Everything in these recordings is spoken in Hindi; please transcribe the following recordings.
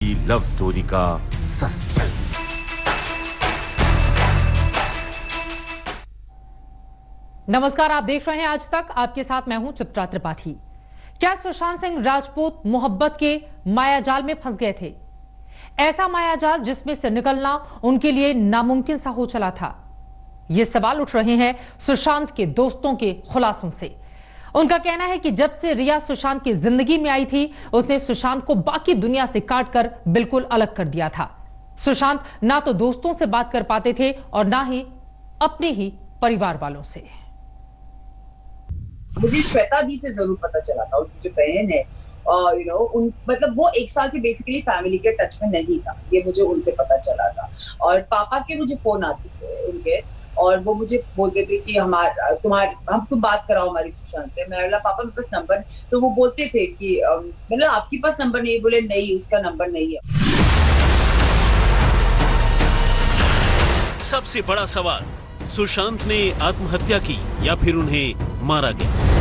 लव स्टोरी का सस्पेंस। नमस्कार, आप देख रहे हैं आज तक। आपके साथ मैं हूं चित्रा त्रिपाठी। क्या सुशांत सिंह राजपूत मोहब्बत के मायाजाल में फंस गए थे? ऐसा मायाजाल जिसमें से निकलना उनके लिए नामुमकिन सा हो चला था। ये सवाल उठ रहे हैं सुशांत के दोस्तों के खुलासों से। उनका कहना है कि जब से रिया सुशांत की जिंदगी में आई थी, उसने सुशांत को बाकी दुनिया से काटकर बिल्कुल अलग कर दिया था। सुशांत ना तो दोस्तों से बात कर पाते थे और ना ही अपने ही परिवार वालों से। मुझे श्वेता दी से जरूर पता चला था, उनकी जो बहन है उन मतलब वो 1 साल से बेसिकली फैमिली के टच में नहीं था, ये मुझे उनसे पता चला था। और पापा के मुझे फोन आते थे उनके, और वो मुझे बोलते थे कि तुम बात कराओ हमारी सुशांत से। मैं बोला पापा मेरे पास नंबर, तो वो बोलते थे कि मतलब आपके पास नंबर नहीं? बोले नहीं, उसका नंबर नहीं है। सबसे बड़ा सवाल, सुशांत ने आत्महत्या की या फिर उन्हें मारा गया?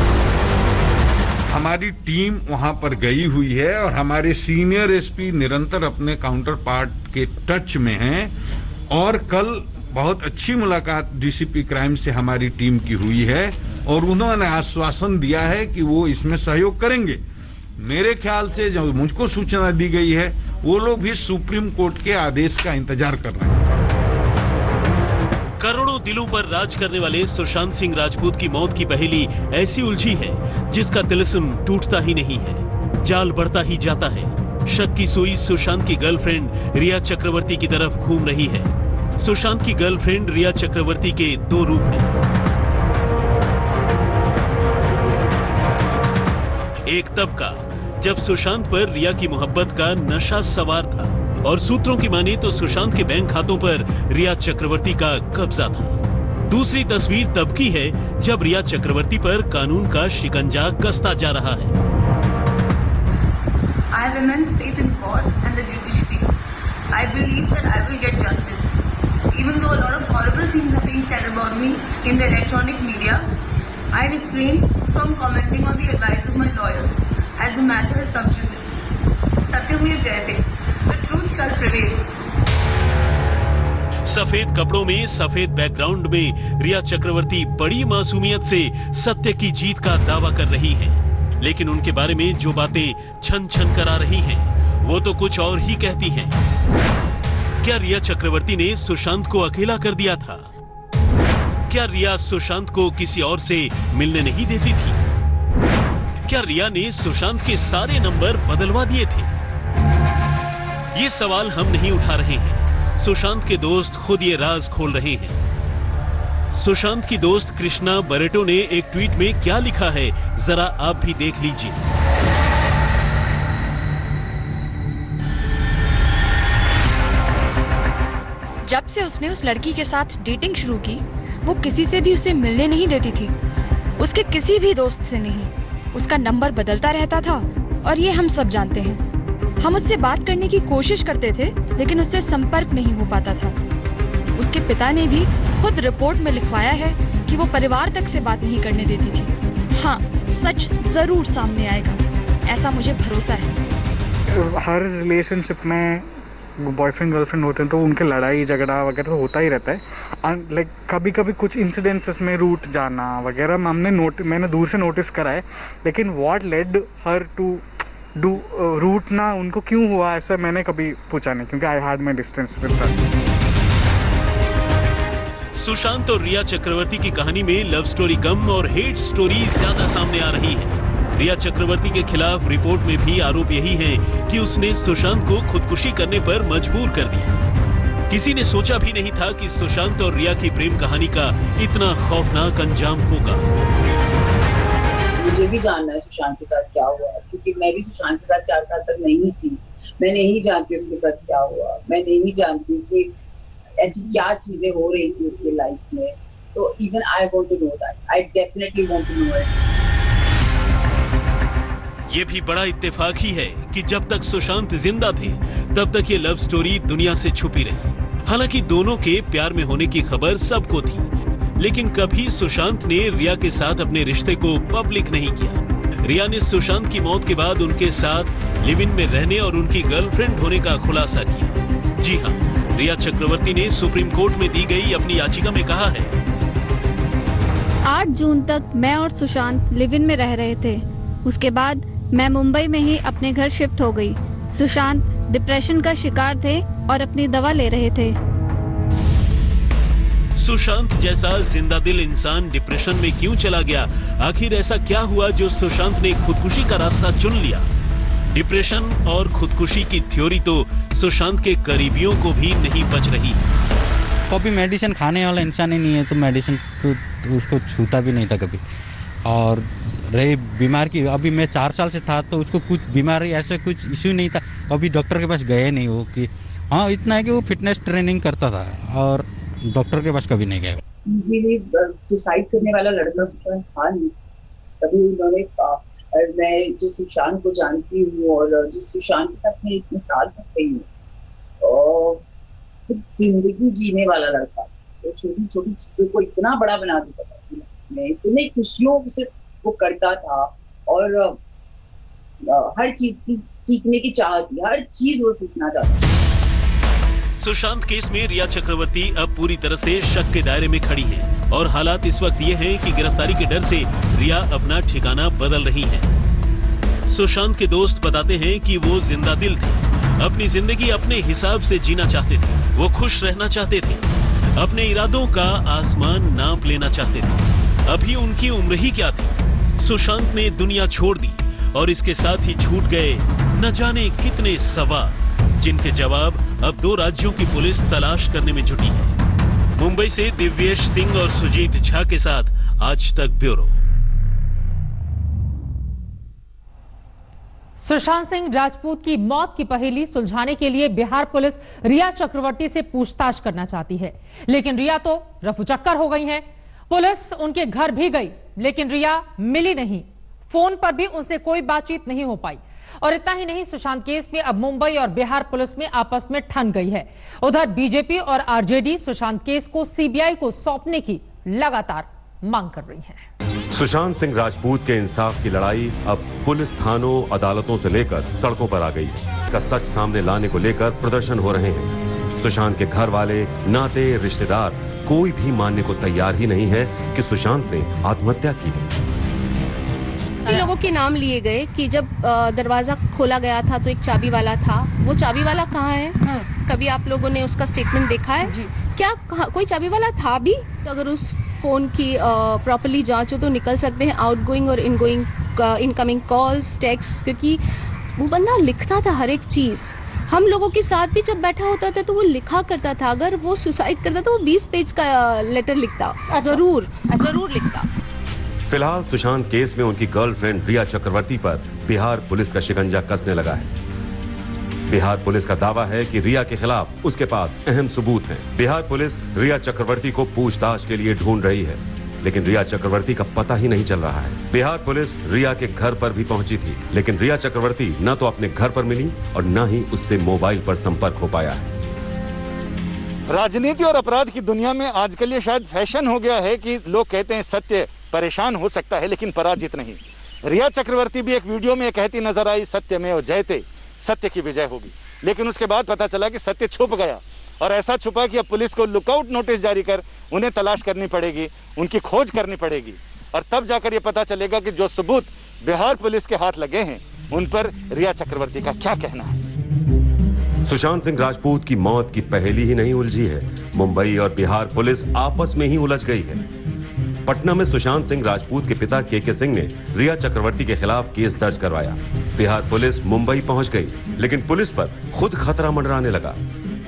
हमारी टीम वहां पर गई हुई है और हमारे सीनियर एसपी निरंतर अपने काउंटर पार्ट के टच में हैं। और कल बहुत अच्छी मुलाकात डीसीपी क्राइम से हमारी टीम की हुई है और उन्होंने आश्वासन दिया है कि वो इसमें सहयोग करेंगे। मेरे ख्याल से जो मुझको सूचना दी गई है, वो लोग भी सुप्रीम कोर्ट के आदेश का इंतजार कर रहे हैं। करोड़ों दिलों पर राज करने वाले सुशांत सिंह राजपूत की मौत की पहेली ऐसी उलझी है जिसका तिलिस्म टूटता ही नहीं है, जाल बढ़ता ही जाता है। शक की सुई सुशांत की गर्लफ्रेंड रिया चक्रवर्ती की तरफ घूम रही है। सुशांत की गर्लफ्रेंड रिया चक्रवर्ती के 2 रूप हैं। एक तब का जब सुशांत पर रिया की मोहब्बत का नशा सवार था और सूत्रों की माने तो सुशांत के बैंक खातों पर रिया चक्रवर्ती का कब्जा था। दूसरी तस्वीर तब की है जब रिया चक्रवर्ती पर कानून का शिकंजा कसता जा रहा है। I have immense faith in God and the judiciary. I believe that I will get justice. Even though a lot of horrible things are being said about me in the electronic media, I refrain from commenting on the advice of my lawyers as the matter is sub judice. Satyam Jayate. The truth shall prevail. सफेद कपड़ों में सफेद बैकग्राउंड में रिया चक्रवर्ती बड़ी मासूमियत से सत्य की जीत का दावा कर रही हैं। लेकिन उनके बारे में जो बातें छन छन कर आ रही हैं, वो तो कुछ और ही कहती हैं। क्या रिया चक्रवर्ती ने सुशांत को अकेला कर दिया था? क्या रिया सुशांत को किसी और से मिलने नहीं देती थी? क्या रिया ने सुशांत के सारे नंबर बदलवा दिए थे? ये सवाल हम नहीं उठा रहे हैं, सुशांत के दोस्त खुद ये राज खोल रहे हैं। सुशांत की दोस्त कृष्णा बरेटो ने एक ट्वीट में क्या लिखा है, जरा आप भी देख लीजिए। जब से उसने उस लड़की के साथ डेटिंग शुरू की, वो किसी से भी उसे मिलने नहीं देती थी, उसके किसी भी दोस्त से नहीं। उसका नंबर बदलता रहता था और ये हम सब जानते हैं। हम उससे बात करने की कोशिश करते थे लेकिन उससे संपर्क नहीं हो पाता था। उसके पिता ने भी खुद रिपोर्ट में लिखवाया है कि वो परिवार तक से बात नहीं करने देती थी। हाँ, सच जरूर सामने आएगा, ऐसा मुझे भरोसा है। हर रिलेशनशिप में बॉयफ्रेंड गर्लफ्रेंड होते हैं तो उनके लड़ाई झगड़ा वगैरह तो होता ही रहता है। लाइक कभी कभी कुछ इंसिडेंट्स में रूठ जाना वगैरह मैंने दूर से नोटिस करा है, लेकिन what led her to do root ना उनको क्यों हुआ ऐसा मैंने कभी पूछा नहीं, क्योंकि I had my distance with her. Sushant और रिया चक्रवर्ती की कहानी में लव स्टोरी कम और हेट स्टोरी ज्यादा सामने आ रही है। रिया चक्रवर्ती के खिलाफ रिपोर्ट में भी आरोप यही है कि उसने सुशांत को खुदकुशी करने पर मजबूर कर दिया। किसी ने सोचा भी नहीं था कि सुशांत और रिया की प्रेम कहानी का इतना खौफनाक अंजाम होगा। मुझे भी जानना है सुशांत के साथ क्या हुआ, क्योंकि मैं भी सुशांत के साथ 4 साल तक नहीं थी। मैं नहीं जानती उसके साथ क्या हुआ, मैं नहीं जानती कि ऐसी क्या चीजें हो रही थी उसकी लाइफ में। तो even I want to know that, I definitely want to know it. ये भी बड़ा इत्तेफाक ही है कि जब तक सुशांत जिंदा थे तब तक ये लव स्टोरी दुनिया से छुपी रही। हालांकि दोनों के प्यार में होने की खबर सबको थी, लेकिन कभी सुशांत ने रिया के साथ अपने रिश्ते को पब्लिक नहीं किया। रिया ने सुशांत की मौत के बाद उनके साथ लिव इन में रहने और उनकी गर्लफ्रेंड होने का खुलासा किया। जी हां, रिया चक्रवर्ती ने सुप्रीम कोर्ट में दी गई अपनी याचिका में कहा है, 8 जून तक मैं और सुशांत लिव इन में रह रहे थे। उसके बाद मैं मुंबई में ही अपने घर शिफ्ट हो गई। सुशांत डिप्रेशन का शिकार थे और अपनी दवा ले रहे थे। सुशांत जैसा जिंदा दिल इंसान डिप्रेशन में क्यों चला गया? आखिर ऐसा क्या हुआ जो सुशांत ने खुदकुशी का रास्ता चुन लिया? डिप्रेशन और खुदकुशी की थ्योरी तो सुशांत के करीबियों को भी नहीं बच रही। कभी मेडिसिन खाने वाला इंसान ही नहीं है तो मेडिसिन तो उसको छूता भी नहीं था कभी। और रही बीमार की, अभी मैं 4 साल से था तो उसको कुछ बीमारी ऐसे कुछ इश्यू नहीं था, कभी डॉक्टर के पास गए नहीं वो कि हाँ इतना है कि वो फिटनेस ट्रेनिंग करता था और डॉक्टर के पास कभी नहीं गए। इजीली सुसाइड करने वाला लड़का सुशांत था नहीं। तभी उन्होंने, मैं जिस सुशांत को जानती हूँ और जिस सुशांत के साथ मैं इतने साल तक रही हूँ और जिंदगी जीने वाला लड़का, तो छोटी छोटी चीजों को इतना बड़ा बना देता था, इतने खुशियों से वो करता था और हर चीज की सीखने की चाह थी, हर चीज वो सीखना चाहता था। सुशांत केस में रिया चक्रवर्ती अब पूरी तरह से शक के दायरे में खड़ी है और हालात इस वक्त ये हैं कि गिरफ्तारी के डर से रिया अपना ठिकाना बदल रही है। सुशांत के दोस्त बताते हैं कि वो जिंदा दिल थे, अपनी जिंदगी अपने हिसाब से जीना चाहते थे, वो खुश रहना चाहते थे, अपने इरादों का आसमान नाप लेना चाहते थे। अभी उनकी उम्र ही क्या थी? सुशांत ने दुनिया छोड़ दी और इसके साथ ही छूट गए न जाने कितने सवाल, जिनके जवाब अब 2 राज्यों की पुलिस तलाश करने में जुटी है। मुंबई से दिव्येश सिंह और सुजीत झा के साथ आज तक ब्यूरो। सुशांत सिंह राजपूत की मौत की पहेली सुलझाने के लिए बिहार पुलिस रिया चक्रवर्ती से पूछताछ करना चाहती है, लेकिन रिया तो रफूचक्कर हो गई हैं। पुलिस उनके घर भी गई, लेकिन रिया मिली नहीं। फोन पर भी उनसे कोई बातचीत नहीं हो पाई। और इतना ही नहीं, सुशांत केस में अब मुंबई और बिहार पुलिस में आपस में ठन गई है। उधर बीजेपी और आरजेडी सुशांत केस को सीबीआई को सौंपने की लगातार मांग कर रही है। सुशांत सिंह राजपूत के इंसाफ की लड़ाई अब पुलिस थानों, अदालतों से लेकर सड़कों पर आ गई है। का सच सामने लाने को लेकर प्रदर्शन हो रहे हैं। सुशांत के घर वाले, नाते, रिश्तेदार कोई भी मानने को तैयार ही नहीं है कि सुशांत ने आत्महत्या की है। लोगों के नाम लिए गए कि जब दरवाजा खोला गया था तो एक चाबी वाला था। वो चाबी वाला कहाँ है? कभी आप लोगों ने उसका स्टेटमेंट देखा है? क्या कोई चाबी वाला था भी? तो अगर उस फोन की प्रॉपर्ली जांच हो तो निकल सकते हैं आउटगोइंग और इनगोइंग, इनकमिंग कॉल्स, टेक्स्ट, क्योंकि वो बंदा लिखता था हर एक चीज। हम लोगों के साथ भी जब बैठा होता था तो वो लिखा करता था। अगर वो सुसाइड करता तो वो 20 पेज का लेटर लिखता, जरूर लिखता। फिलहाल सुशांत केस में उनकी गर्लफ्रेंड रिया चक्रवर्ती पर बिहार पुलिस का शिकंजा कसने लगा है। बिहार पुलिस का दावा है कि रिया के खिलाफ उसके पास अहम सबूत हैं। बिहार पुलिस रिया चक्रवर्ती को पूछताछ के लिए ढूंढ रही है, लेकिन रिया चक्रवर्ती का पता ही नहीं चल रहा है। बिहार पुलिस रिया के घर पर भी पहुंची थी, लेकिन रिया चक्रवर्ती न तो अपने घर पर मिली और न ही उससे मोबाइल पर संपर्क हो पाया है। राजनीति और अपराध की दुनिया में आजकल ये शायद फैशन हो गया है कि लोग कहते हैं सत्य परेशान हो सकता है लेकिन पराजित नहीं। रिया चक्रवर्ती भी एक वीडियो में कहती नजर आई, सत्यमेव जयते, सत्य की विजय होगी। लेकिन उसके बाद पता चला कि सत्य छुप गया, और ऐसा छुपा कि अब पुलिस को लुकआउट नोटिस जारी कर उन्हें तलाश करनी पड़ेगी, उनकी खोज करनी पड़ेगी, और तब जाकर ये पता चलेगा कि जो सबूत बिहार पुलिस के हाथ लगे हैं उन पर रिया चक्रवर्ती का क्या कहना है। सुशांत सिंह राजपूत की मौत की पहेली ही नहीं उलझी है, मुंबई और बिहार पुलिस आपस में ही उलझ गई है। पटना में सुशांत सिंह राजपूत के पिता के सिंह ने रिया चक्रवर्ती के खिलाफ केस दर्ज करवाया। बिहार पुलिस मुंबई पहुंच गई, लेकिन पुलिस पर खुद खतरा मंडराने लगा।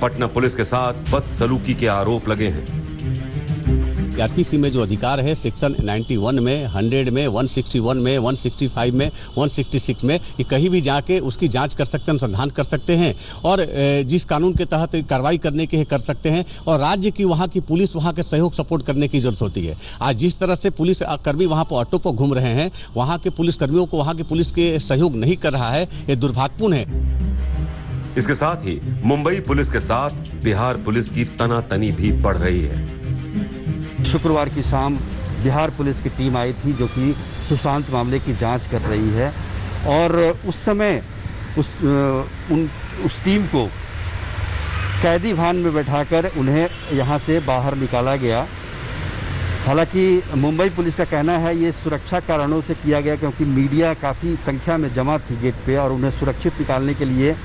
पटना पुलिस के साथ बदसलूकी के आरोप लगे हैं। आरपीसी में जो अधिकार है सेक्शन 91 में, 100 में, 161 में, 165 में, 166 में, ये कहीं भी जाके उसकी जांच कर सकते हैं, अनुसंधान कर सकते हैं और जिस कानून के तहत कार्रवाई करने के कर सकते हैं। और राज्य की वहाँ की पुलिस वहाँ के सहयोग सपोर्ट करने की जरूरत होती है। आज जिस तरह से पुलिस कर्मी वहाँ पर ऑटो पर घूम रहे हैं, वहाँ के पुलिस कर्मियों को वहाँ की पुलिस के सहयोग नहीं कर रहा है, ये दुर्भाग्यपूर्ण है। इसके साथ ही मुंबई पुलिस के साथ बिहार पुलिस की तनातनी भी बढ़ रही है। शुक्रवार की शाम बिहार पुलिस की टीम आई थी जो कि सुशांत मामले की जांच कर रही है और उस समय उस टीम को कैदी वाहन में बैठाकर उन्हें यहाँ से बाहर निकाला गया। हालांकि मुंबई पुलिस का कहना है ये सुरक्षा कारणों से किया गया, क्योंकि मीडिया काफ़ी संख्या में जमा थी गेट पे और उन्हें सुरक्षित निकालने के लिए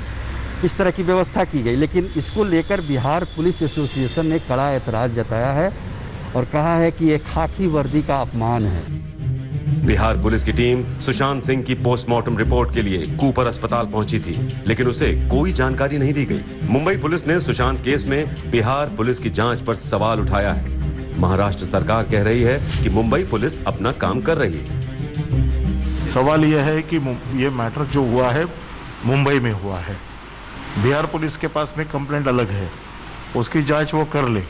इस तरह की व्यवस्था की गई। लेकिन इसको लेकर बिहार पुलिस एसोसिएशन ने कड़ा ऐतराज़ जताया है और कहा है कि ये खाकी वर्दी का अपमान है। बिहार पुलिस की टीम सुशांत सिंह की पोस्टमार्टम रिपोर्ट के लिए कूपर अस्पताल पहुंची थी, लेकिन उसे कोई जानकारी नहीं दी गई। मुंबई पुलिस ने सुशांत केस में बिहार पुलिस की जांच पर सवाल उठाया है। महाराष्ट्र सरकार कह रही है कि मुंबई पुलिस अपना काम कर रही है। सवाल यह है कि ये मैटर जो हुआ है मुंबई में हुआ है, बिहार पुलिस के पास में कंप्लेंट अलग है, उसकी जांच वो कर ले,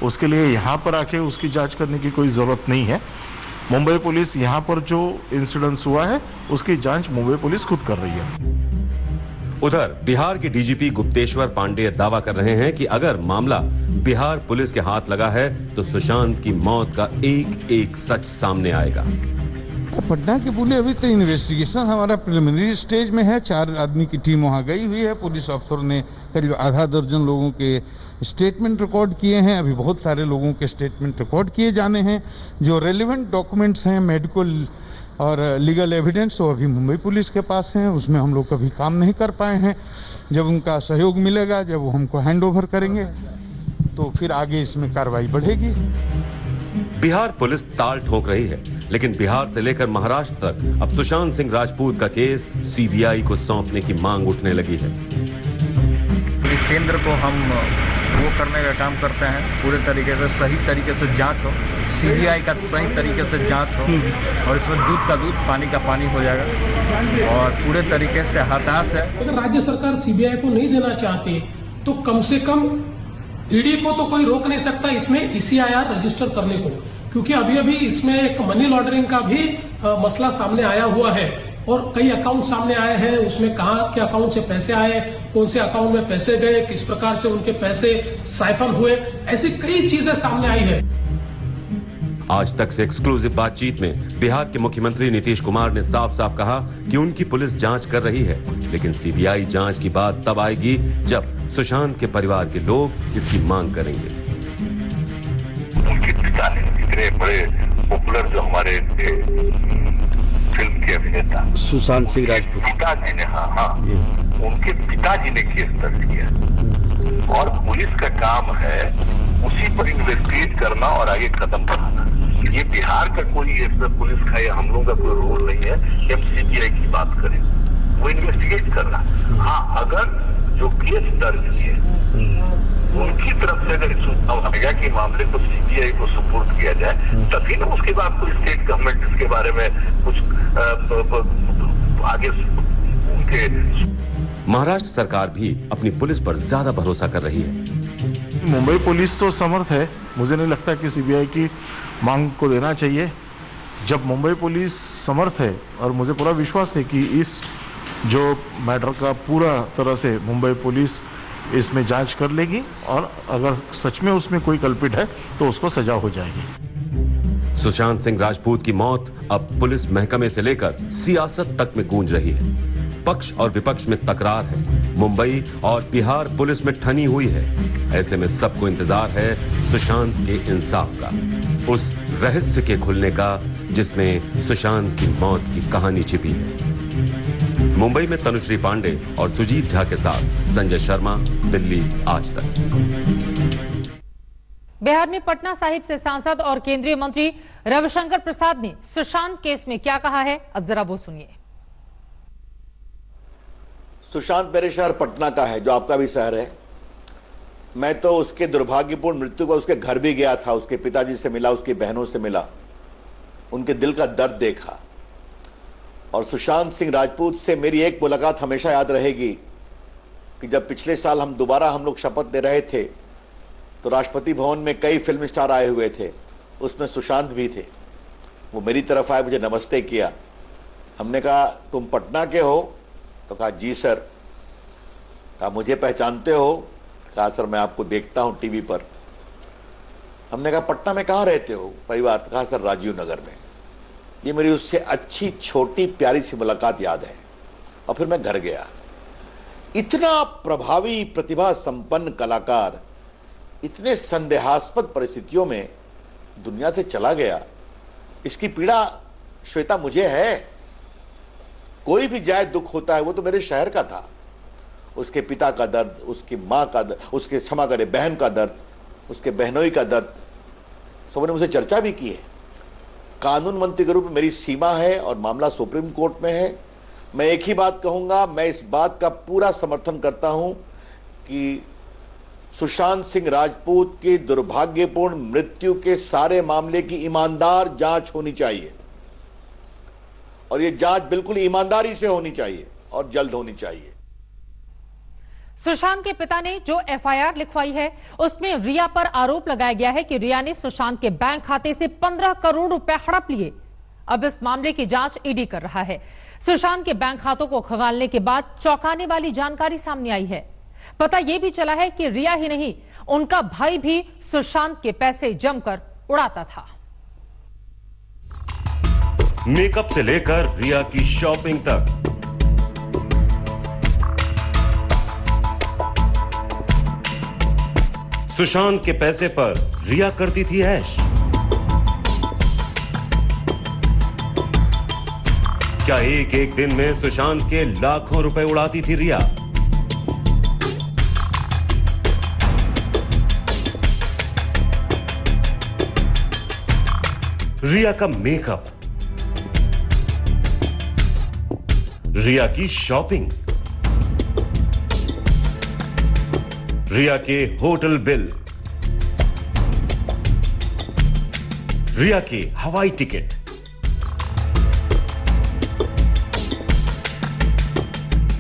उसके लिए यहाँ पर आके उसकी जांच करने की कोई ज़रूरत नहीं है। मुंबई पुलिस यहाँ पर जो इंसिडेंस हुआ है उसकी जांच मुंबई पुलिस खुद कर रही है। उधर बिहार के डीजीपी गुप्तेश्वर पांडेय दावा कर रहे हैं कि अगर मामला बिहार पुलिस के हाथ लगा है तो सुशांत की मौत का एक एक सच सामने आएगा। पटना की पुलिस अभी तो इन्वेस्टिगेशन हमारा प्रिलिमिनरी स्टेज में है। 4 आदमी की टीम वहां गई हुई है। पुलिस अफसर ने करीब आधा दर्जन लोगों के स्टेटमेंट रिकॉर्ड किए हैं। अभी बहुत सारे लोगों के स्टेटमेंट रिकॉर्ड किए जाने हैं। जो रेलिवेंट डॉक्यूमेंट्स हैं, मेडिकल और लीगल एविडेंस, वो अभी मुंबई पुलिस के पास हैं। उसमें हम लोग कभी काम नहीं कर पाए हैं। जब उनका सहयोग मिलेगा, जब वो हमको हैंड ओवर करेंगे, तो फिर आगे इसमें कार्रवाई बढ़ेगी। बिहार पुलिस ताल ठोक रही है, लेकिन बिहार से लेकर महाराष्ट्र तक अब सुशांत सिंह राजपूत का केस सीबीआई को सौंपने की मांग उठने लगी है। केंद्र को हम वो करने का काम करते हैं, पूरे तरीके से सही तरीके से जांच हो, सीबीआई का सही तरीके से जांच हो और इसमें दूध का दूध, पानी का पानी हो जाएगा और पूरे तरीके से हताश है। अगर राज्य सरकार सीबीआई को नहीं देना चाहती तो कम से कम ईडी को तो कोई रोक नहीं सकता इसमें ECIR रजिस्टर करने को, क्योंकि अभी अभी इसमें एक मनी लॉन्ड्रिंग का भी मसला सामने आया हुआ है और कई अकाउंट सामने आए हैं। उसमें कहाँ के अकाउंट से पैसे आए, कौन से अकाउंट में पैसे गए, किस प्रकार से उनके पैसे साइफन हुए, ऐसी कई चीजें सामने आई है। आज तक से एक्सक्लूसिव बातचीत में बिहार के मुख्यमंत्री नीतीश कुमार ने साफ साफ कहा कि उनकी पुलिस जांच कर रही है, लेकिन सीबीआई जांच की बात तब आएगी जब सुशांत के परिवार के लोग इसकी मांग करेंगे। उनके पिता ने, इतने बड़े पॉपुलर जो हमारे फिल्म के अभिनेता सुशांत सिंह राजपूत, पिताजी ने, हाँ, उनके पिताजी ने केस दर्ज किया और पुलिस का काम है उसी पर इन्वेस्टिगेट करना और आगे कदम बढ़ाना। ये बिहार का कोई पुलिस का या हम लोगों का कोई रोल नहीं है कि हम सीबीआई की बात करें, वो इन्वेस्टिगेट करना। हाँ, अगर जो केस दर्ज किए उनकी तरफ से अगर सुझाव आएगा कि मामले को सीबीआई को सुपुर्द किया जाए, तभी ना उसके बाद कोई स्टेट गवर्नमेंट इसके बारे में कुछ आगे उनके। महाराष्ट्र सरकार भी अपनी पुलिस पर ज्यादा भरोसा कर रही है। मुंबई पुलिस तो समर्थ है, मुझे नहीं लगता कि सीबीआई की मांग को देना चाहिए। जब मुंबई पुलिस समर्थ है और मुझे पूरा विश्वास है कि इस जो मैटर का पूरा तरह से मुंबई पुलिस इसमें जांच कर लेगी और अगर सच में उसमें कोई कल्पित है तो उसको सजा हो जाएगी। सुशांत सिंह राजपूत की मौत अब पुलिस महकमे से लेकर सियासत तक में गूंज रही है। पक्ष और विपक्ष में तकरार है। मुंबई और बिहार पुलिस में ठनी हुई है। ऐसे में सबको इंतजार है सुशांत के इंसाफ का, उस रहस्य के खुलने का जिसमें सुशांत की मौत की कहानी छिपी है। मुंबई में तनुश्री पांडे और सुजीत झा के साथ संजय शर्मा, दिल्ली आज तक। बिहार में पटना साहिब से सांसद और केंद्रीय मंत्री रविशंकर प्रसाद ने सुशांत केस में क्या कहा है, अब जरा वो सुनिए। सुशांत मेरे शहर पटना का है, जो आपका भी शहर है। मैं तो उसके दुर्भाग्यपूर्ण मृत्यु पर उसके घर भी गया था, उसके पिताजी से मिला, उसकी बहनों से मिला, उनके दिल का दर्द देखा। और सुशांत सिंह राजपूत से मेरी एक मुलाकात हमेशा याद रहेगी कि जब पिछले साल हम लोग शपथ ले रहे थे तो राष्ट्रपति भवन में कई फिल्म स्टार आए हुए थे, उसमें सुशांत भी थे। वो मेरी तरफ आए, मुझे नमस्ते किया। हमने कहा तुम पटना के हो? तो कहा जी सर। कहा मुझे पहचानते हो? कहा सर मैं आपको देखता हूँ टीवी पर। हमने कहा पटना में कहाँ रहते हो परिवार? कहा सर राजीव नगर में। ये मेरी उससे अच्छी छोटी प्यारी सी मुलाकात याद है। और फिर मैं घर गया। इतना प्रभावी प्रतिभा संपन्न कलाकार इतने संदेहास्पद परिस्थितियों में दुनिया से चला गया, इसकी पीड़ा श्वेता मुझे है। कोई भी जाए दुख होता है, वो तो मेरे शहर का था। उसके पिता का दर्द, उसकी माँ का दर्द, उसके क्षमा करे बहन का दर्द, उसके बहनोई का दर्द, सबने मुझसे चर्चा भी की है। कानून मंत्री के रूप में मेरी सीमा है और मामला सुप्रीम कोर्ट में है। मैं एक ही बात कहूंगा, मैं इस बात का पूरा समर्थन करता हूं कि सुशांत सिंह राजपूत की दुर्भाग्यपूर्ण मृत्यु के सारे मामले की ईमानदार जांच होनी चाहिए और यह जांच बिल्कुल ईमानदारी से होनी चाहिए और जल्द होनी चाहिए। सुशांत के पिता ने जो एफआईआर लिखवाई है उसमें रिया पर आरोप लगाया गया है कि रिया ने सुशांत के बैंक खाते से 15 करोड़ रुपए हड़प लिए। अब इस मामले की जांच ईडी कर रहा है। सुशांत के बैंक खातों को खंगालने के बाद चौंकाने वाली जानकारी सामने आई है। पता यह भी चला है कि रिया ही नहीं, उनका भाई भी सुशांत के पैसे जमकर उड़ाता था। मेकअप से लेकर रिया की शॉपिंग तक, सुशांत के पैसे पर रिया करती थी ऐश। क्या एक एक दिन में सुशांत के लाखों रुपए उड़ाती थी रिया? रिया का मेकअप, रिया की शॉपिंग, रिया के होटल बिल, रिया के हवाई टिकट,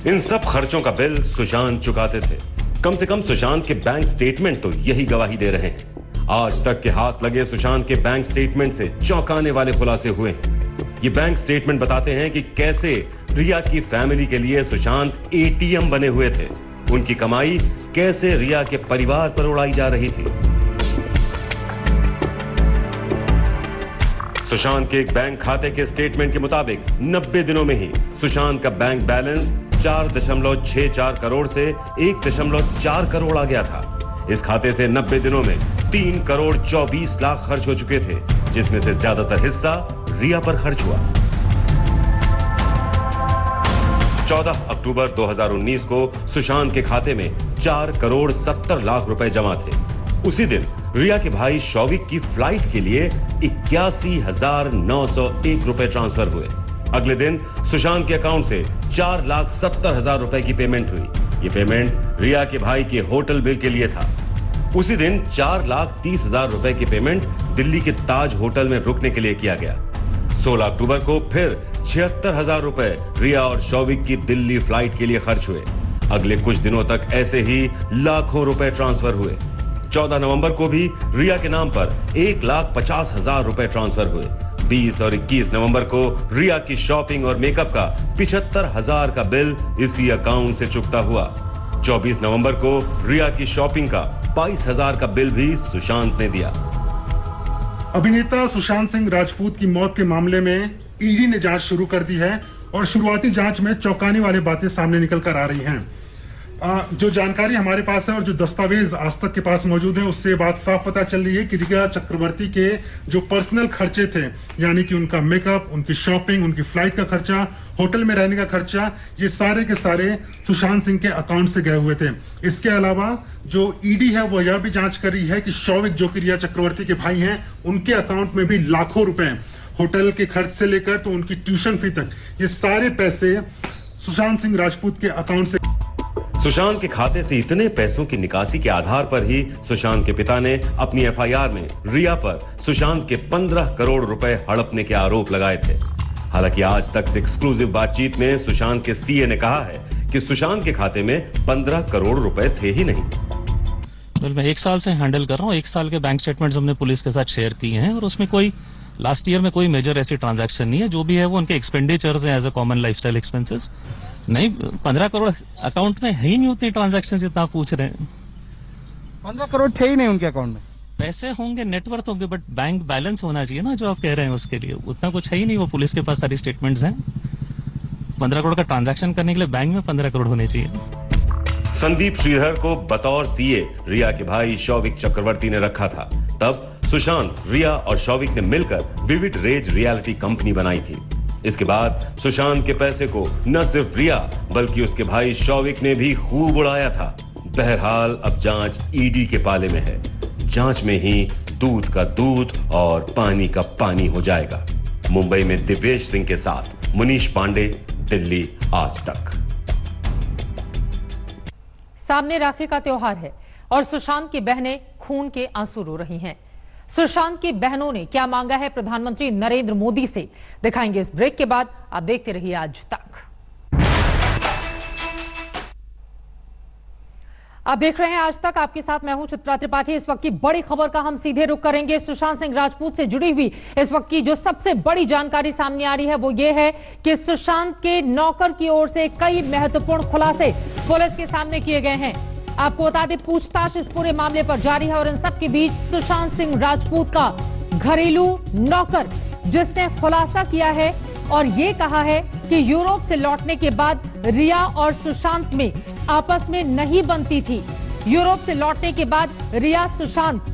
इन सब खर्चों का बिल सुशांत चुकाते थे। कम से कम सुशांत के बैंक स्टेटमेंट तो यही गवाही दे रहे हैं। आज तक के हाथ लगे सुशांत के बैंक स्टेटमेंट से चौंकाने वाले खुलासे हुए हैं। ये बैंक स्टेटमेंट बताते हैं कि कैसे रिया की फैमिली के लिए सुशांत एटीएम बने हुए थे। उनकी कमाई कैसे रिया के परिवार पर उड़ाई जा रही थी। सुशांत के एक बैंक खाते के स्टेटमेंट के मुताबिक 90 दिनों में ही सुशांत का बैंक बैलेंस 4.64 करोड़ से 1.4 करोड़ आ गया था। इस खाते से 90 दिनों में 3 करोड़ 24 लाख खर्च हो चुके थे, जिसमें से ज्यादातर हिस्सा रिया पर खर्च हुआ। 14 अक्टूबर 2019 को सुशांत के खाते में 4 करोड़ 70 लाख रुपए जमा थे। उसी दिन रिया के भाई शौविक की फ्लाइट के लिए 81,901 रुपए ट्रांसफर हुए। अगले दिन सुशांत के अकाउंट से 4,70,000 रुपए की पेमेंट हुई। ये पेमेंट रिया के भाई के होटल बिल के लिए था। उसी दिन 4,30,000 रुपए की पेमेंट दिल्ली के ताज होटल में रुकने के लिए किया गया। 16 अक्टूबर को फिर 76,000 रुपए रिया और शौविक की दिल्ली फ्लाइट के लिए खर्च हुए। अगले कुछ दिनों तक ऐसे ही लाखों रुपए ट्रांसफर हुए। 14 नवंबर को भी रिया के नाम पर 1,50,000 रुपए ट्रांसफर हुए। 20 और 21 नवंबर को रिया की शॉपिंग और मेकअप का 75,000 का बिल इसी अकाउंट से चुकता हुआ। 24 नवंबर को रिया की शॉपिंग का 22,000 का बिल भी सुशांत ने दिया। अभिनेता सुशांत सिंह राजपूत की मौत के मामले में ईडी ने जांच शुरू कर दी है और शुरुआती जांच में चौंकाने वाली बातें सामने निकल कर आ रही हैं। जो जानकारी हमारे पास है और जो दस्तावेज आज तक के पास मौजूद है, उससे बात साफ पता चल रही है कि रिया चक्रवर्ती के जो पर्सनल खर्चे थे, यानी कि उनका मेकअप, उनकी शॉपिंग, उनकी फ्लाइट का खर्चा, होटल में रहने का खर्चा, ये सारे के सारे सुशांत सिंह के अकाउंट से गए हुए थे। इसके अलावा जो ईडी है वो यह भी जांच कर रही है कि शौविक, जो कि रिया चक्रवर्ती के भाई हैं, उनके अकाउंट में भी लाखों रुपए, होटल के खर्च से लेकर तो उनकी ट्यूशन फी तक, ये सारे पैसे सुशांत सिंह राजपूत के अकाउंट से। सुशांत के खाते से इतने पैसों की निकासी के आधार पर ही सुशांत के पिता ने अपनी एफआईआर में रिया पर सुशांत के 15 करोड़ रुपए हड़पने के आरोप लगाए थे। हालांकि आज तक से एक्सक्लूसिव बातचीत में सुशांत के सीए ने कहा है कि सुशांत के खाते में 15 करोड़ रुपए थे ही नहीं। मैं 1 साल से हैंडल कर रहा हूँ। 1 साल के बैंक स्टेटमेंट्स हमने पुलिस के साथ शेयर किए हैं और उसमें कोई लास्ट ईयर में कोई मेजर ऐसी ट्रांजैक्शन नहीं है। जो भी है वो उनके एक्सपेंडिचर्स हैं as a common lifestyle expenses. नहीं, 15 करोड़ अकाउंट में है ही नहीं उतनी ट्रांजैक्शन जितना पूछ रहे हैं। 15 करोड़ थे ही नहीं उनके अकाउंट में। पैसे होंगे, नेटवर्थ होंगे, बट बैंक बैलेंस होना चाहिए ना, जो आप कह रहे हैं उसके लिए उतना कुछ है ही नहीं। वो पुलिस के पास सारी स्टेटमेंट्स हैं। 15 करोड़ का ट्रांजैक्शन करने के लिए बैंक में 15 करोड़ होने चाहिए। संदीप श्रीधर को बतौर सीए रिया के भाई शौविक चक्रवर्ती ने रखा था। तब सुशांत, रिया और शौविक ने मिलकर विविड रेज रियलिटी कंपनी बनाई थी। इसके बाद सुशांत के पैसे को न सिर्फ रिया बल्कि उसके भाई शौविक ने भी खूब उड़ाया था। बहरहाल अब जांच ईडी के पाले में है। जांच में ही दूध का दूध और पानी का पानी हो जाएगा। मुंबई में दिव्येश सिंह के साथ मुनीश पांडे, दिल्ली आज तक। सामने राखी का त्योहार है और सुशांत की बहनें खून के आंसू रो रही हैं। सुशांत की बहनों ने क्या मांगा है प्रधानमंत्री नरेंद्र मोदी से, दिखाएंगे इस ब्रेक के बाद। आप देखते रहिए आज तक। आप देख रहे हैं आज तक, आपके साथ मैं हूं चित्रा त्रिपाठी। इस वक्त की बड़ी खबर का हम सीधे रुख करेंगे। सुशांत सिंह राजपूत से जुड़ी हुई इस वक्त की जो सबसे बड़ी जानकारी सामने आ रही है वो ये है कि सुशांत के नौकर की ओर से कई महत्वपूर्ण खुलासे पुलिस के सामने किए गए हैं। आपको बता दें, पूछताछ इस पूरे मामले पर जारी है और इन सब के बीच सुशांत सिंह राजपूत का घरेलू नौकर जिसने खुलासा किया है और ये कहा है कि यूरोप से लौटने के बाद रिया और सुशांत में आपस में नहीं बनती थी। यूरोप से लौटने के बाद रिया सुशांत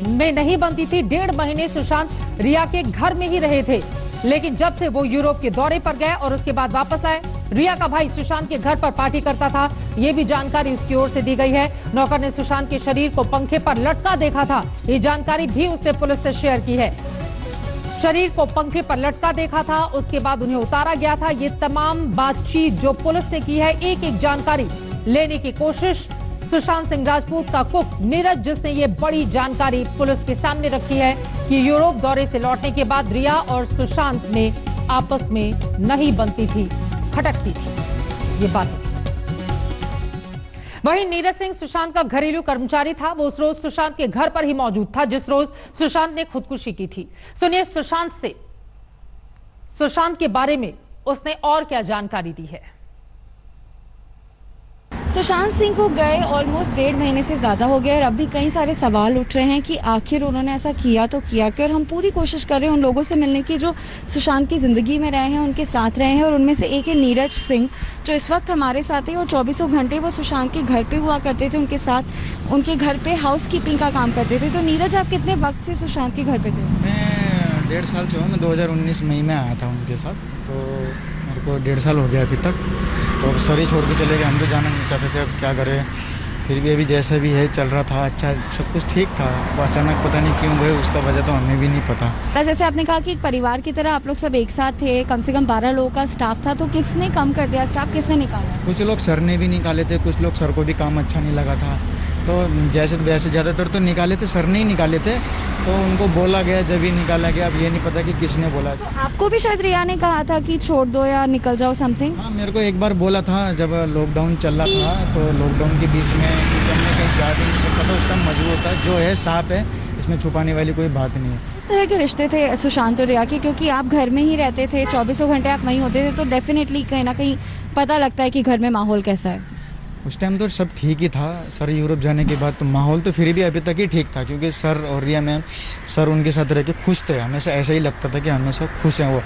में नहीं बनती थी। 1.5 महीने सुशांत रिया के घर में ही रहे थे, लेकिन जब से वो यूरोप के दौरे पर गए और उसके बाद वापस आए, रिया का भाई सुशांत के घर पर पार्टी करता था। ये भी जानकारी उसकी ओर से दी गई है। नौकर ने सुशांत के शरीर को पंखे पर लटका देखा था। ये जानकारी भी उसने पुलिस से शेयर की है। शरीर को पंखे पर लटका देखा था, उसके बाद उन्हें उतारा गया था। ये तमाम बातचीत जो पुलिस ने की है, एक एक जानकारी लेने की कोशिश। सुशांत सिंह राजपूत का कुक नीरज, जिसने ये बड़ी जानकारी पुलिस के सामने रखी है कि यूरोप दौरे से लौटने के बाद रिया और सुशांत में आपस में नहीं बनती थी, खटकती थी ये बात। वहीं नीरज सिंह सुशांत का घरेलू कर्मचारी था। वो उस रोज सुशांत के घर पर ही मौजूद था जिस रोज सुशांत ने खुदकुशी की थी। सुनिए सुशांत से, सुशांत के बारे में उसने और क्या जानकारी दी है। सुशांत सिंह को गए ऑलमोस्ट 1.5 महीने से ज़्यादा हो गया और अब भी कई सारे सवाल उठ रहे हैं कि आखिर उन्होंने ऐसा किया तो किया क्यों। और हम पूरी कोशिश कर रहे हैं उन लोगों से मिलने की जो सुशांत की ज़िंदगी में रहे हैं, उनके साथ रहे हैं। और उनमें से एक है नीरज सिंह, जो इस वक्त हमारे साथ है और 24 घंटे वो सुशांत के घर पे हुआ करते थे, उनके साथ उनके घर पे हाउस कीपिंग का काम करते थे। तो नीरज, आप कितने वक्त से सुशांत के घर पे थे? मैं 1.5 साल से हूँ। मैं 2019 मई में आया था उनके साथ, तो मेरे को 1.5 साल हो गया अभी तक। तो अब सर ही छोड़ के चले गए, हम तो जाना नहीं चाहते थे, अब क्या करें। फिर भी अभी जैसा भी है चल रहा था, अच्छा सब कुछ ठीक था। वो अचानक पता नहीं क्यों गए, उसका वजह तो हमें भी नहीं पता। जैसे आपने कहा कि एक परिवार की तरह आप लोग सब एक साथ थे, कम से कम 12 लोगों का स्टाफ था, तो किसने कम कर दिया स्टाफ, किसने निकाला? कुछ लोग सर ने भी निकाले थे, कुछ लोग सर को भी काम अच्छा नहीं लगा था, तो जैसे वैसे ज़्यादातर तो निकाले थे, सर ने ही निकाले थे। तो उनको बोला गया, जब ही निकाला गया। अब ये नहीं पता कि किसने बोला। तो आपको भी शायद रिया ने कहा था कि छोड़ दो या निकल जाओ समथिंग? हाँ, मेरे को एक बार बोला था जब लॉकडाउन चल रहा था, तो लॉकडाउन के बीच में हमने कहीं जा भी नहीं सकता था। उस टाइम मजबूत था, जो है साफ है, इसमें छुपाने वाली कोई बात नहीं है। इस तरह के रिश्ते थे सुशांत और रिया के, क्योंकि आप घर में ही रहते थे, 24 घंटे आप वहीं होते थे, तो डेफिनेटली कहीं ना कहीं पता लगता है कि घर में माहौल कैसा है। उस टाइम तो सब ठीक ही था। सर यूरोप जाने के बाद तो माहौल तो फिर भी अभी तक ही ठीक था, क्योंकि सर और रिया मैम, सर उनके साथ रह के खुश थे। हमेशा ऐसा ही लगता था कि हमेशा खुश हैं वो।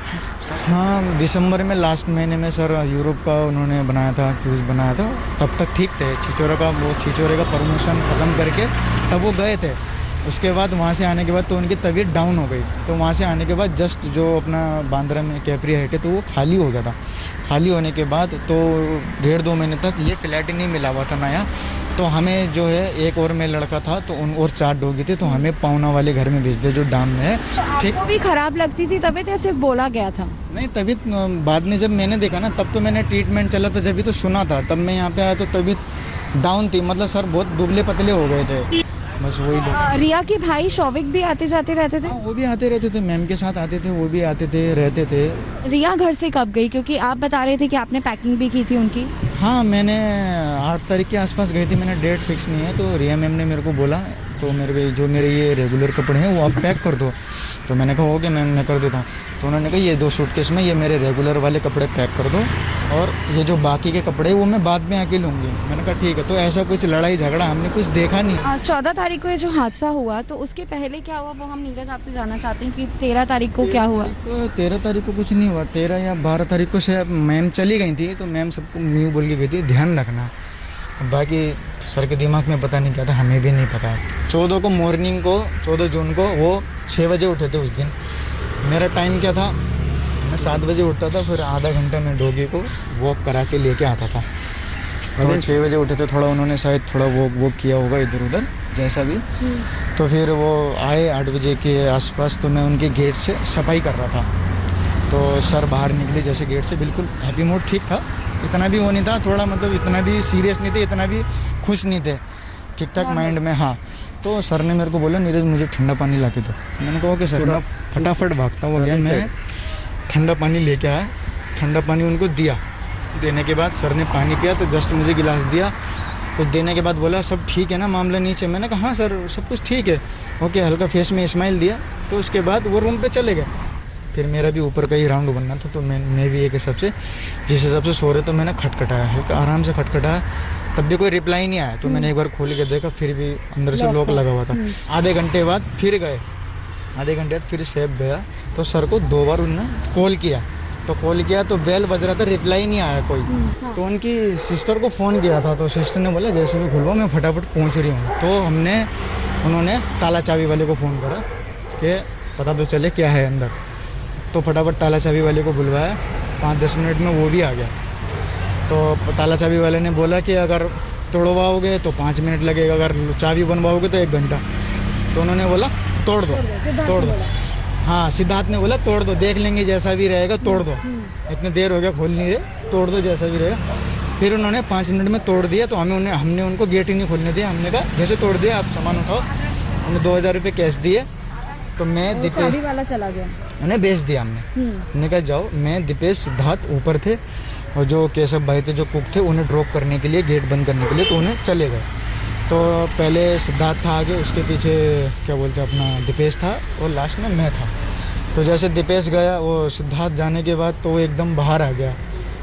हाँ, दिसंबर में लास्ट महीने में सर यूरोप का उन्होंने बनाया था, क्रूज बनाया था, तब तक ठीक थे। छिछोरे का प्रमोशन ख़त्म करके तब वो गए थे। उसके बाद वहाँ से आने के बाद तो उनकी तबीयत डाउन हो गई। तो वहाँ से आने के बाद जस्ट जो अपना बांद्रा में कैप्री है तो वो खाली हो गया था। खाली होने के बाद तो 1.5-2 महीने तक ये फ्लैट ही नहीं मिला हुआ था नया। तो हमें जो है एक और में लड़का था, तो उन और 4 डॉगी थे, तो हमें पाउना वाले घर में भेज दिया जो डाम में है। ठीक, वो भी खराब लगती थी तबीयत या सिर्फ बोला गया था? नहीं, तबीयत बाद में जब मैंने देखा ना, तब तो मैंने ट्रीटमेंट चला था, जब भी तो सुना था। तब मैं यहाँ पे आया तो तबीयत डाउन थी, मतलब सर बहुत दुबले पतले हो गए थे। बस वही लोग। रिया के भाई शौविक भी आते जाते रहते थे? वो भी आते रहते थे, मैम के साथ आते थे, वो भी आते थे, रहते थे। रिया घर से कब गई, क्योंकि आप बता रहे थे कि आपने पैकिंग भी की थी उनकी? हाँ, मैंने 8 तारीख के आसपास गई थी, मैंने डेट फिक्स नहीं है। तो रिया मैम ने मेरे को बोला तो मेरे को जो मेरे ये रेगुलर कपड़े हैं वो आप पैक कर दो। तो मैंने कहा ओके मैम मैं कर देता हूँ। तो उन्होंने कहा ये 2 सूटकेस में ये मेरे रेगुलर वाले कपड़े पैक कर दो और ये जो बाकी के कपड़े वो मैं बाद में आके लूँगी। मैंने कहा ठीक है। तो ऐसा कुछ लड़ाई झगड़ा हमने कुछ देखा नहीं। 14 तारीख को ये जो हादसा हुआ तो उसके पहले क्या हुआ वो हम नीरज आपसे जानना चाहते हैं कि 13 तारीख को क्या हुआ। 13 तारीख को कुछ नहीं हुआ। 13 या 12 तारीख को शायद मैम चली गई थी तो मैम सबको न्यू बोल के गई थी ध्यान रखना। बाकी सर के दिमाग में पता नहीं क्या था, हमें भी नहीं पता। 14 को मॉर्निंग को 14 जून को वो 6 बजे उठे थे उस दिन। मेरा टाइम क्या था, मैं 7 बजे उठता था, फिर आधा घंटा मैं डॉगी को वॉक करा के लेके आता था। तो 6 बजे उठे थे, थोड़ा उन्होंने शायद थोड़ा वॉक किया होगा इधर उधर जैसा भी। तो फिर वो आए 8 बजे के आसपास, तो मैं उनके गेट से सफाई कर रहा था। तो सर बाहर निकले जैसे गेट से, बिल्कुल हैप्पी मूड ठीक था, इतना भी वो नहीं था, थोड़ा मतलब इतना भी सीरियस नहीं थे, इतना भी खुश नहीं थे, ठीक ठाक माइंड में। हाँ, तो सर ने मेरे को बोला नीरज मुझे ठंडा पानी ला के दो। मैंने कहा ओके सर। मैं फटाफट भागता हुआ गया, मैं ठंडा पानी लेके आया, ठंडा पानी उनको दिया। देने के बाद सर ने पानी पिया तो जस्ट मुझे गिलास दिया। तो देने के बाद बोला सब ठीक है ना, मामला नीचे। मैंने कहा हाँ सर सब कुछ ठीक है। ओके, हल्का फेस में स्माइल दिया। तो उसके बाद वो रूम पे चले गए। फिर मेरा भी ऊपर का ही राउंड बनना था, तो मैं भी एक हिसाब से जिस हिसाब से सो रहे तो मैंने खटखटाया, हल्का आराम से खटखटाया, तब भी कोई रिप्लाई नहीं आया। तो मैंने एक बार खोल के देखा, फिर भी अंदर से लॉक लगा हुआ था। आधे घंटे बाद फिर गए, आधे घंटे बाद फिर सेफ गया। तो सर को 2 बार उन्होंने कॉल किया, तो कॉल किया तो बेल बज रहा था, रिप्लाई नहीं आया कोई। तो उनकी सिस्टर को फ़ोन किया था, तो सिस्टर ने बोला जैसे भी खुलवाओ मैं फटाफट पहुँच रही हूँ। तो उन्होंने ताला चाबी वाले को फ़ोन करा कि पता तो चले क्या है अंदर। तो फटाफट ताला चाबी वाले को बुलवाया, 5-10 मिनट में वो भी आ गया। तो ताला चाबी वाले ने बोला कि अगर तोड़वाओगे तो 5 मिनट लगेगा, अगर चाबी बनवाओगे तो 1 घंटा। तो उन्होंने बोला तोड़ दो। हाँ, सिद्धार्थ ने बोला तोड़ दो, देख लेंगे जैसा भी रहेगा, तोड़ दो, इतनी देर हो गया खोल नहीं रहे, तोड़ दो जैसा भी रहेगा। फिर उन्होंने 5 मिनट में तोड़ दिया। तो हमने उनको गेट ही नहीं खोलने दिया। हमने कहा जैसे तोड़ दिया आप सामान उठाओ। हमने 2000 रुपये कैश दिए। तो मैं चाबी वाला चला गया, उन्हें बेच दिया हमने कहा जाओ। मैं दीपेश सिद्धार्थ ऊपर थे और जो केशव भाई थे जो कुक थे, उन्हें ड्रॉप करने के लिए, गेट बंद करने के लिए, तो उन्हें चले गए। तो पहले सिद्धार्थ था आगे, उसके पीछे क्या बोलते अपना दीपेश था और लास्ट में मैं था। तो जैसे दीपेश गया, वो सिद्धार्थ जाने के बाद तो वो एकदम बाहर आ गया।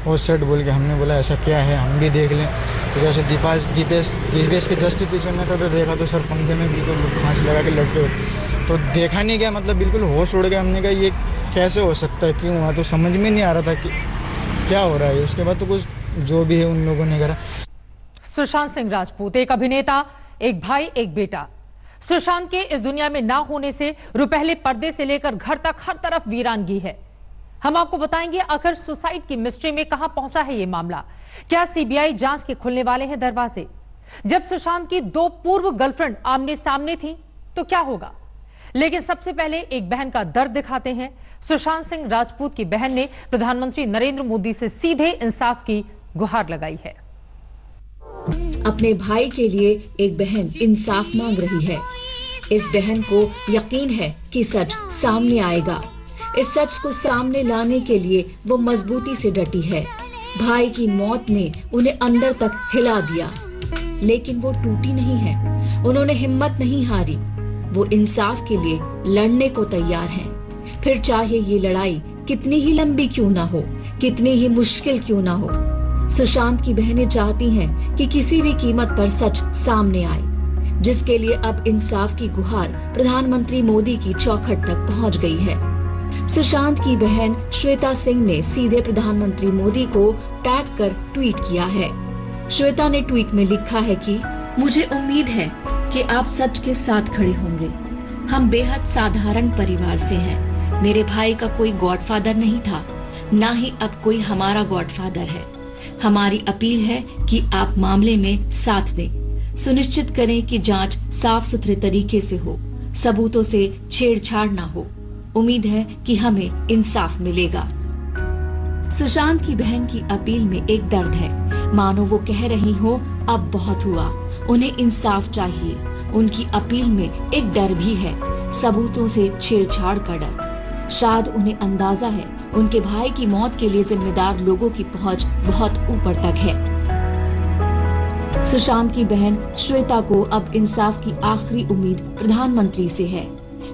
वो सेट बोल के, हमने बोला ऐसा क्या है हम भी देख लें। तो जैसे दीपेश के जस्ट पीछे में तो देखा तो सर पंखे में बिल्कुल फांसी लगा के लटके हुए। तो देखा नहीं गया, मतलब बिल्कुल होश उड़ गया। हमने कहा ये कैसे हो सकता है, क्यों हुआ, तो समझ में नहीं आ रहा था कि क्या हो रहा है। उसके बाद तो कुछ जो भी है उन लोगों ने करा। सुशांत सिंह राजपूत एक अभिनेता, एक भाई, एक बेटा। सुशांत के इस दुनिया में ना होने से रुपहले पर्दे से लेकर घर तक हर तरफ वीरानगी है। हम आपको बताएंगे आखिर सुसाइड की मिस्ट्री में कहां पहुंचा है ये मामला। क्या सीबीआई जांच के खुलने वाले हैं दरवाजे? जब सुशांत की 2 पूर्व गर्लफ्रेंड आमने सामने थी तो क्या होगा? लेकिन सबसे पहले एक बहन का दर्द दिखाते हैं। सुशांत सिंह राजपूत की बहन ने प्रधानमंत्री नरेंद्र मोदी से सीधे इंसाफ की गुहार लगाई है। अपने भाई के लिए एक बहन इंसाफ मांग रही है। इस बहन को यकीन है कि सच सामने आएगा। इस सच को सामने लाने के लिए वो मजबूती से डटी है। भाई की मौत ने उन्हें अंदर तक हिला दिया, लेकिन वो टूटी नहीं है। उन्होंने हिम्मत नहीं हारी। वो इंसाफ के लिए लड़ने को तैयार हैं। फिर चाहे ये लड़ाई कितनी ही लंबी क्यों ना हो, कितनी ही मुश्किल क्यों ना हो। सुशांत की बहनें चाहती हैं कि किसी भी कीमत पर सच सामने आए, जिसके लिए अब इंसाफ की गुहार प्रधानमंत्री मोदी की चौखट तक पहुंच गई है। सुशांत की बहन श्वेता सिंह ने सीधे प्रधानमंत्री मोदी को टैग कर ट्वीट किया है। श्वेता ने ट्वीट में लिखा है कि मुझे उम्मीद है कि आप सच के साथ खड़े होंगे। हम बेहद साधारण परिवार से हैं। मेरे भाई का कोई गॉडफादर नहीं था, ना ही अब कोई हमारा गॉडफादर है। हमारी अपील है कि आप मामले में साथ दें। सुनिश्चित करें कि जांच साफ सुथरे तरीके से हो, सबूतों से छेड़छाड़ ना हो। उम्मीद है कि हमें इंसाफ मिलेगा। सुशांत की बहन की अपील में एक दर्द है, मानो वो कह रही हो अब बहुत हुआ, उन्हें इंसाफ चाहिए। उनकी अपील में एक डर भी है, सबूतों से छेड़छाड़ का डर। शायद उन्हें अंदाजा है उनके भाई की मौत के लिए जिम्मेदार लोगों की पहुंच बहुत ऊपर तक है। सुशांत की बहन श्वेता को अब इंसाफ की आखिरी उम्मीद प्रधानमंत्री से है।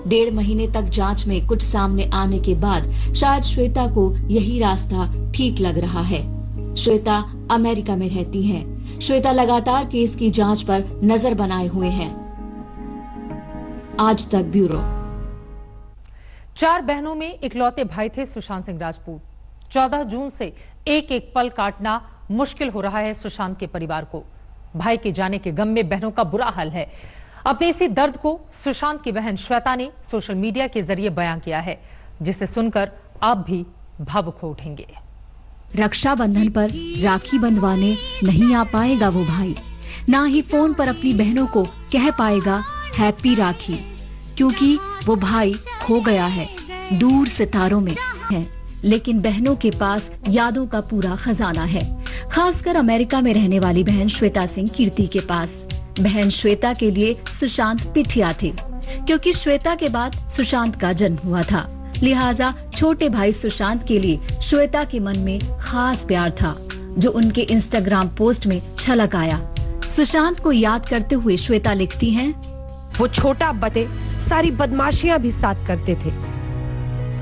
1.5 महीने तक जांच में कुछ सामने आने के बाद शायद श्वेता को यही रास्ता ठीक लग रहा है। श्वेता अमेरिका में रहती हैं। श्वेता लगातार केस की जांच पर नजर बनाए हुए हैं। आज तक ब्यूरो। 4 बहनों में इकलौते भाई थे सुशांत सिंह राजपूत। 14 जून से एक एक पल काटना मुश्किल हो रहा है सुशांत के परिवार को। भाई के जाने के गम में बहनों का बुरा हाल है। अपने इसी दर्द को सुशांत की बहन श्वेता ने सोशल मीडिया के जरिए बयां किया है, जिसे सुनकर आप भी भावुक हो उठेंगे। रक्षाबंधन पर राखी बंधवाने नहीं आ पाएगा वो भाई, ना ही फोन पर अपनी बहनों को कह पाएगा हैप्पी राखी, क्योंकि वो भाई खो गया है, दूर सितारों में है। लेकिन बहनों के पास यादों का पूरा खजाना है, खासकर अमेरिका में रहने वाली बहन श्वेता सिंह कीर्ति के पास। बहन श्वेता के लिए सुशांत पिठिया थे, क्योंकि श्वेता के बाद सुशांत का जन्म हुआ था। लिहाजा छोटे भाई सुशांत के लिए श्वेता के मन में खास प्यार था, जो उनके इंस्टाग्राम पोस्ट में छलक आया। सुशांत को याद करते हुए श्वेता लिखती हैं, वो छोटा बते सारी बदमाशियां भी साथ करते थे।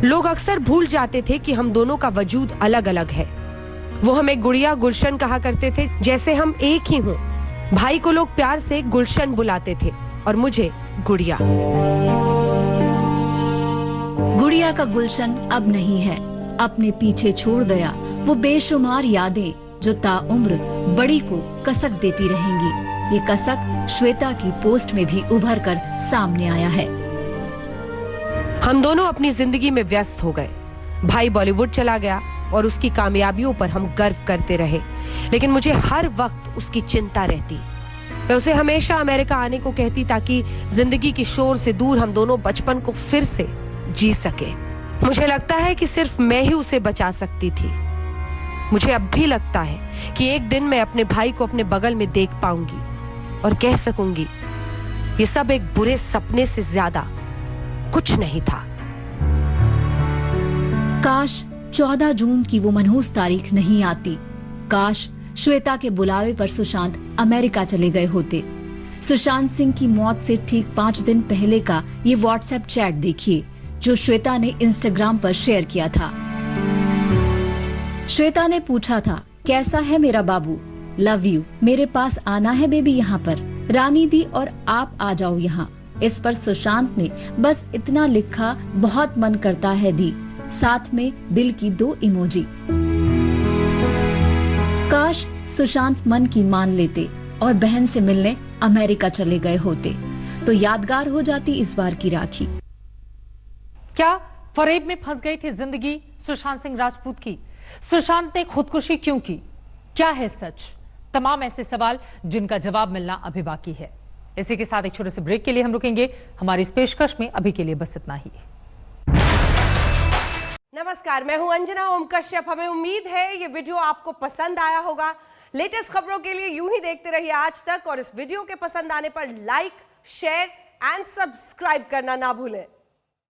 लोग अक्सर भूल जाते थे कि हम दोनों का वजूद अलग अलग है। वो हमें गुड़िया गुलशन कहा करते थे, जैसे हम एक ही हों। भाई को लोग प्यार से गुलशन बुलाते थे और मुझे गुड़िया। गुड़िया का गुलशन अब नहीं है, अपने पीछे छोड़ गया वो बेशुमार यादें, जो ताउम्र बड़ी को कसक देती रहेंगी। ये कसक श्वेता की पोस्ट में भी उभर कर सामने आया है। हम दोनों अपनी जिंदगी में व्यस्त हो गए। भाई बॉलीवुड चला गया और उसकी कामयाबियों पर हम गर्व करते रहे, लेकिन मुझे हर वक्त उसकी चिंता रहती। मैं उसे हमेशा अमेरिका आने को कहती, ताकि जिंदगी की शोर से दूर हम दोनों बचपन को फिर से जी सके। मुझे लगता है कि सिर्फ मैं ही उसे बचा सकती थी। मुझे अब भी लगता है कि एक दिन मैं अपने भाई को अपने बगल में देख पाऊंगी और कह सकूंगी, ये सब एक बुरे सपने से ज्यादा कुछ नहीं था। काश 14 जून की वो मनहूस तारीख नहीं आती। काश श्वेता के बुलावे पर सुशांत अमेरिका चले गए होते। सुशांत सिंह की मौत से ठीक 5 दिन पहले का ये व्हाट्सएप चैट देखिए, जो श्वेता ने इंस्टाग्राम पर शेयर किया था। श्वेता ने पूछा था, कैसा है मेरा बाबू, लव यू, मेरे पास आना है बेबी यहाँ पर, रानी दी और आप आ जाओ यहाँ। इस पर सुशांत ने बस इतना लिखा, बहुत मन करता है दी, साथ में दिल की 2 इमोजी। काश सुशांत मन की मान लेते और बहन से मिलने अमेरिका चले गए होते, तो यादगार हो जाती इस बार की राखी। क्या फरेब में फंस गई थी जिंदगी सुशांत सिंह राजपूत की? सुशांत ने खुदकुशी क्यों की? क्या है सच? तमाम ऐसे सवाल जिनका जवाब मिलना अभी बाकी है। इसी के साथ एक छोटे से ब्रेक के लिए हम रुकेंगे। हमारी इस पेशकश में अभी के लिए बस इतना ही। नमस्कार, मैं हूं अंजना ओम कश्यप। हमें उम्मीद है ये वीडियो आपको पसंद आया होगा। लेटेस्ट खबरों के लिए यूं ही देखते रहिए आज तक, और इस वीडियो के पसंद आने पर लाइक, शेयर एंड सब्सक्राइब करना ना भूलें।